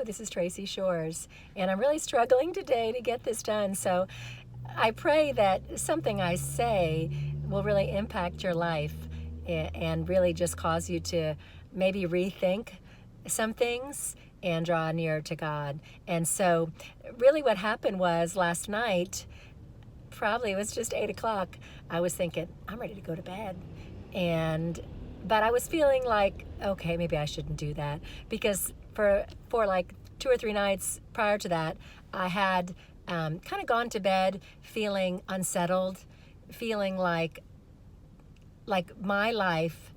this is Tracy Shores, and I'm really struggling today to get this done. So I pray that something I say will really impact your life and really just cause you to maybe rethink some things and draw nearer to God. And so really what happened was last night, probably it was just 8 o'clock, I was thinking, I'm ready to go to bed. But I was feeling like, okay, maybe I shouldn't do that, because for like 2 or 3 nights prior to that, I had kind of gone to bed feeling unsettled, feeling like my life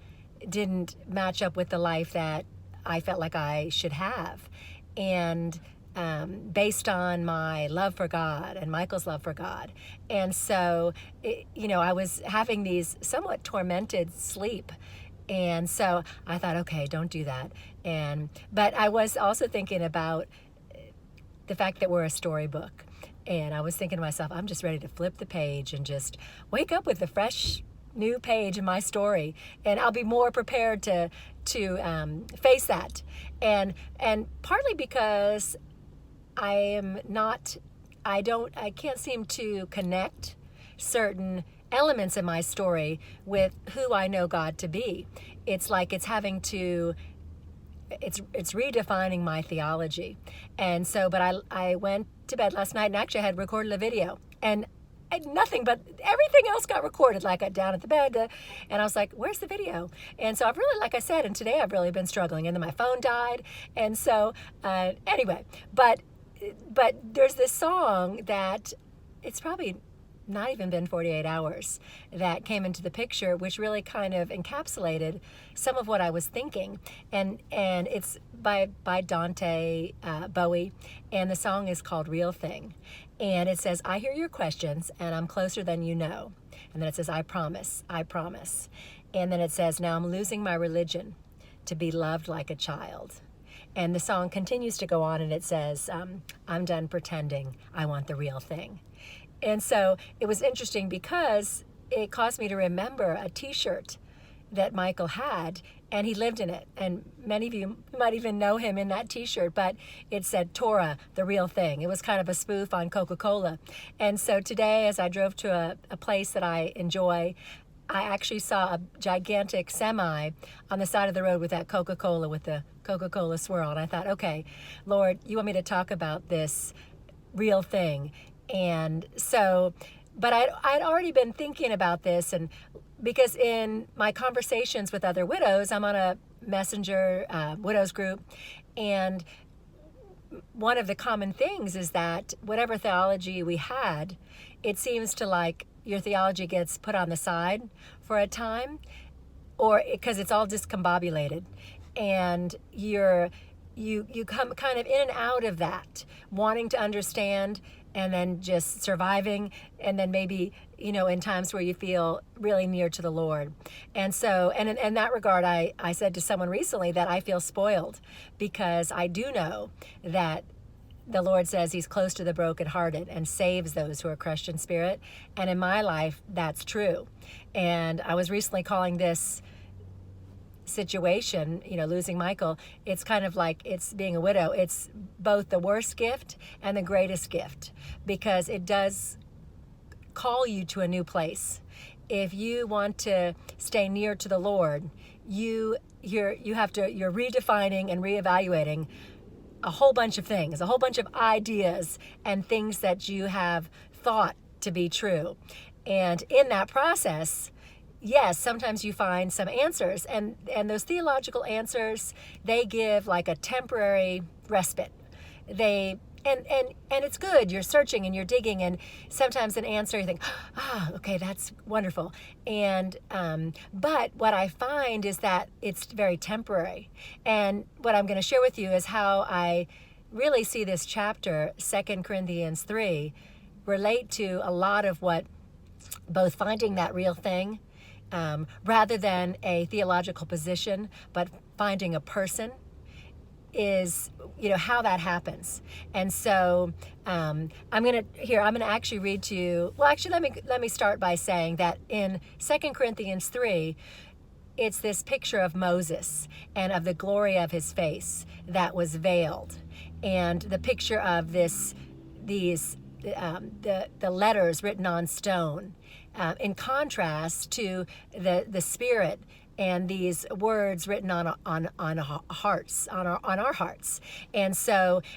didn't match up with the life that I felt like I should have. And based on my love for God and Michael's love for God. And so, I was having these somewhat tormented sleep. And so I thought, okay, don't do that. But I was also thinking about the fact that we're a storybook. And I was thinking to myself, I'm just ready to flip the page and just wake up with a fresh new page in my story, and I'll be more prepared to face that. And partly because I can't seem to connect certain elements in my story with who I know God to be. It's like it's redefining my theology. And so, but I went to bed last night, and actually I had recorded a video, and nothing but everything else got recorded, like down at the bed, and I was like, where's the video? And so I've really, like I said, and today I've really been struggling, and then my phone died. And so anyway, but there's this song that it's probably not even been 48 hours that came into the picture, which really kind of encapsulated some of what I was thinking. And it's by Dante Bowie, and the song is called Real Thing. And it says, I hear your questions, and I'm closer than you know. And then it says, I promise, I promise. And then it says, now I'm losing my religion to be loved like a child. And the song continues to go on, and it says, I'm done pretending, I want the real thing. And so it was interesting because it caused me to remember a t-shirt that Michael had, and he lived in it. And many of you might even know him in that t-shirt, but it said Torah, the real thing. It was kind of a spoof on Coca-Cola. And so today, as I drove to a place that I enjoy, I actually saw a gigantic semi on the side of the road with that Coca-Cola, with the Coca-Cola swirl. And I thought, okay, Lord, you want me to talk about this real thing. And so, but I'd already been thinking about this, and because in my conversations with other widows, I'm on a messenger widows group, and one of the common things is that whatever theology we had, it seems to like your theology gets put on the side for a time, or because it's all discombobulated, and you come kind of in and out of that, wanting to understand, and then just surviving, and then maybe, in times where you feel really near to the Lord. And so, and in that regard, I said to someone recently that I feel spoiled, because I do know that the Lord says he's close to the brokenhearted and saves those who are crushed in spirit. And in my life, that's true. And I was recently calling this situation, losing Michael, it's kind of like it's being a widow. It's both the worst gift and the greatest gift, because it does call you to a new place. If you want to stay near to the Lord, you're redefining and reevaluating a whole bunch of things, a whole bunch of ideas and things that you have thought to be true. And in that process, yes, sometimes you find some answers, and those theological answers, they give like a temporary respite. And it's good. You're searching and you're digging, and sometimes an answer you think, okay, that's wonderful. And but what I find is that it's very temporary. And what I'm going to share with you is how I really see this chapter, 2 Corinthians 3, relate to a lot of what both finding that real thing, rather than a theological position, but finding a person, is how that happens. And so I'm gonna actually read to you. Well, actually, let me start by saying that in 2 Corinthians 3, it's this picture of Moses and of the glory of his face that was veiled. and the picture of the letters written on stone, in contrast to the Spirit and these words written on our hearts, on our hearts. And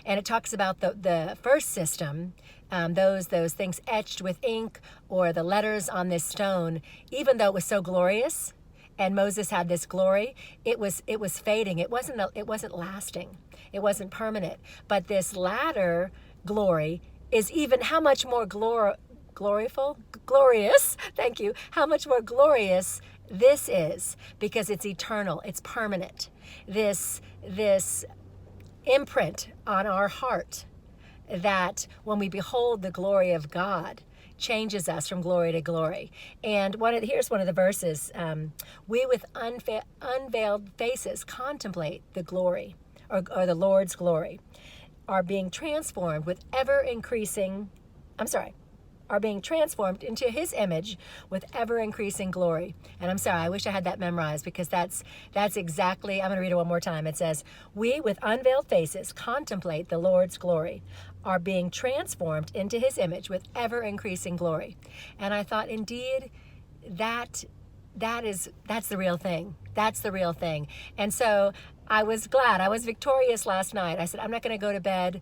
it talks about the first system, those things etched with ink, or the letters on this stone. Even though it was so glorious, and Moses had this glory, it was fading. It wasn't lasting. It wasn't permanent. But this latter glory is even how much more glorious. Thank you. How much more glorious this is, because it's eternal. It's permanent. This imprint on our heart, that when we behold the glory of God, changes us from glory to glory. And here's one of the verses. We with unveiled faces contemplate the glory, or the Lord's glory, are being transformed into his image with ever increasing glory. And I'm sorry, I wish I had that memorized, because that's exactly, I'm going to read it one more time. It says, we with unveiled faces contemplate the Lord's glory, are being transformed into his image with ever increasing glory. And I thought, indeed, that's the real thing. That's the real thing. And so I was glad. I was victorious last night. I said, I'm not going to go to bed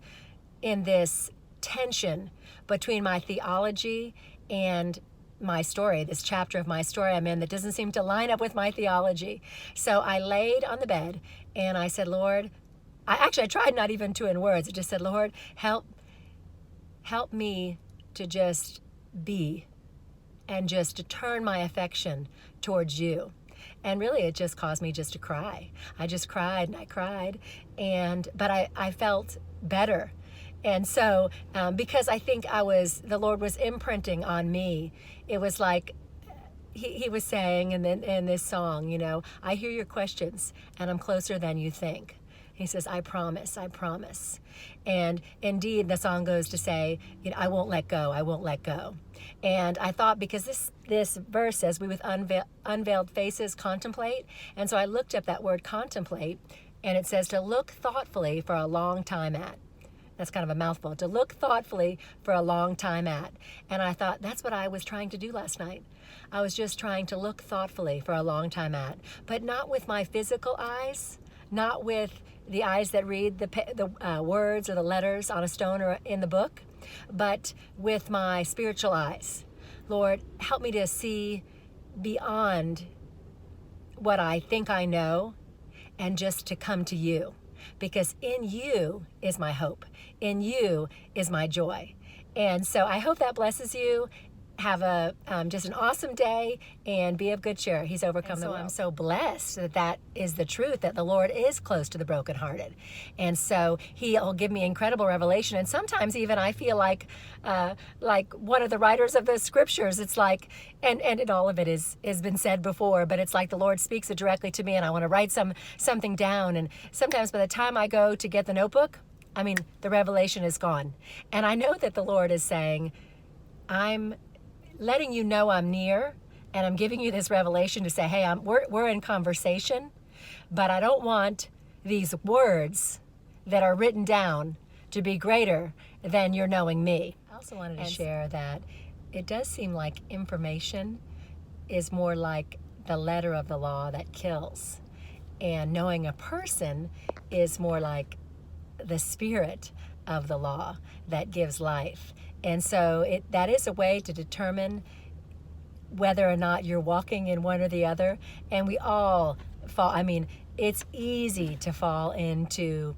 in this tension between my theology and my story, this chapter of my story I'm in that doesn't seem to line up with my theology. So I laid on the bed and I said, Lord, I tried not even to in words. I just said, Lord, help me to just be, and just to turn my affection towards you. And really, it just caused me just to cry. I just cried and I cried, but I felt better. And so, because I think the Lord was imprinting on me, it was like he was saying in this song, I hear your questions and I'm closer than you think. He says, I promise, I promise. And indeed, the song goes to say, I won't let go, I won't let go. And I thought, because this verse says, we with unveiled faces contemplate. And so I looked up that word contemplate, and it says to look thoughtfully for a long time at. That's kind of a mouthful. To look thoughtfully for a long time at. And I thought, that's what I was trying to do last night. I was just trying to look thoughtfully for a long time at. But not with my physical eyes, not with the eyes that read the words or the letters on a stone or in the book, but with my spiritual eyes. Lord, help me to see beyond what I think I know, and just to come to you. Because in you is my hope. In you is my joy. And so I hope that blesses you. Have just an awesome day, and be of good cheer. He's overcome the world. I'm so blessed that is the truth, that the Lord is close to the brokenhearted. And so he'll give me incredible revelation. And sometimes even I feel like one of the writers of the scriptures. It's like, and all of it has been said before, but it's like the Lord speaks it directly to me, and I want to write something down. And sometimes by the time I go to get the notebook, the revelation is gone. And I know that the Lord is saying, I'm letting you know I'm near, and I'm giving you this revelation to say, hey, we're in conversation, but I don't want these words that are written down to be greater than your knowing me. I also wanted to share that it does seem like information is more like the letter of the law that kills, and knowing a person is more like the spirit of the law that gives life. And so that is a way to determine whether or not you're walking in one or the other. And we all fall. It's easy to fall into,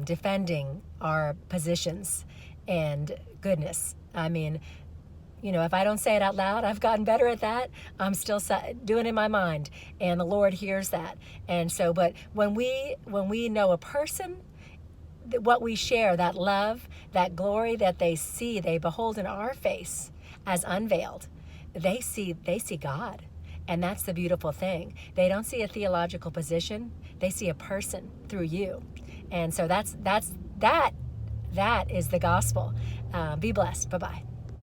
defending our positions. And goodness, if I don't say it out loud, I've gotten better at that. I'm still doing it in my mind, and the Lord hears that. And so, but when we know a person, what we share, that love, that glory that they behold in our face as unveiled, they see God. And that's the beautiful thing. They don't see a theological position. They see a person through you. And so that is the gospel. Be blessed. Bye-bye.